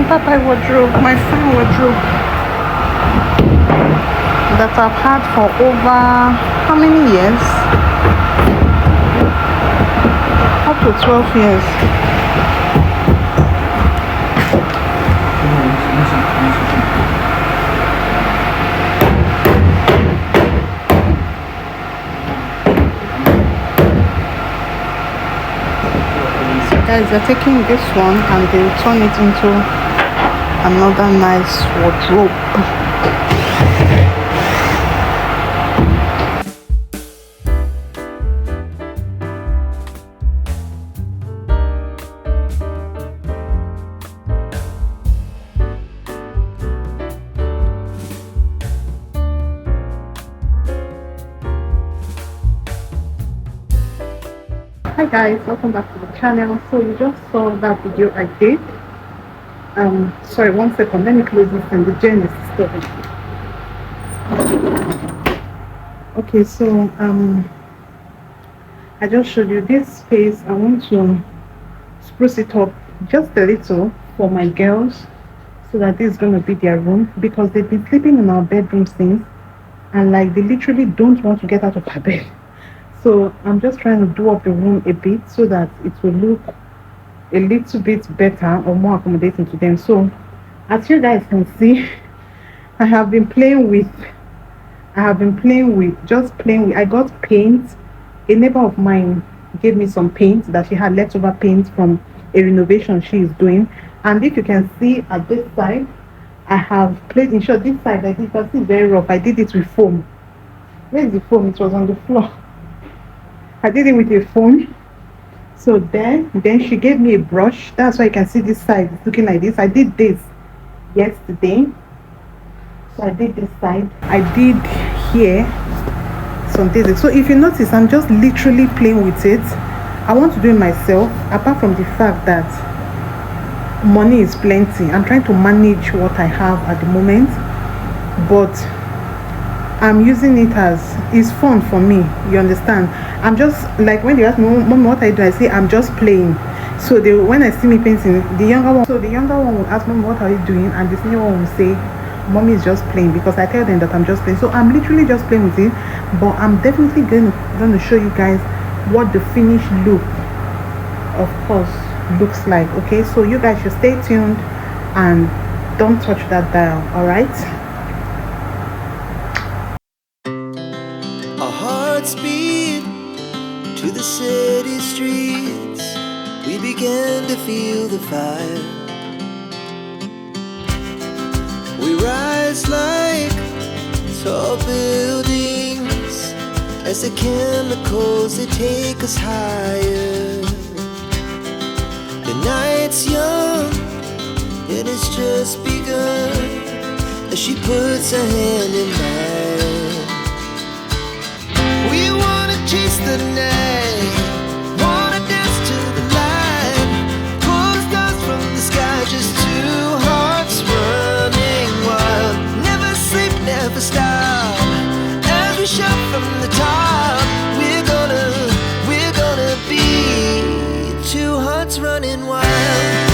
Papa wardrobe, my fan wardrobe that I've had for over how many years? Up to 12 years. So guys, they're taking this one and they'll turn it into another nice wardrobe. Hi guys, welcome back to the channel. So you just saw that video I did. Sorry, 1 second, let me close this and the gen is disturbing. Okay, so I just showed you this space. I want to spruce it up just a little for my girls so that this is going to be their room, because they've been sleeping in our bedroom since, and like they literally don't want to get out of their bed. So I'm just trying to do up the room a bit so that it will look a little bit better or more accommodating to them. So as you guys can see, I have been playing with I got paint. A neighbor of mine gave me some paint that she had leftover paint from a renovation she is doing, and if you can see at this side, I have played, in short, this side, like you can see, very rough. I did it with foam. Where is the foam? It was on the floor. I did it with a foam. So then she gave me a brush. That's why you can see this side is looking like this. I did this yesterday. So I did this side. I did here some days. So if you notice, I'm just literally playing with it. I want to do it myself, apart from the fact that money is plenty. I'm trying to manage what I have at the moment, but I'm using it as it's fun for me, you understand. I'm just like, when they ask me, Mom, what I do, I say I'm just playing. So they, when I see me painting, the younger one will ask, Mom, what are you doing? And the senior one will say, Mommy is just playing, because I tell them that I'm just playing. So I'm literally just playing with it, but I'm definitely going to show you guys what the finished look, of course, looks like. Okay, so you guys should stay tuned and don't touch that dial. All right. Our hearts beat to the city streets. We began to feel the fire. We rise like tall buildings as the chemicals, they take us higher. The night's young and it's just begun as she puts her hand in mine. We wanna chase the night, wanna dance to the light, pull the stars from the sky, just two hearts running wild. Never sleep, never stop, as we shout from the top. We're gonna be two hearts running wild.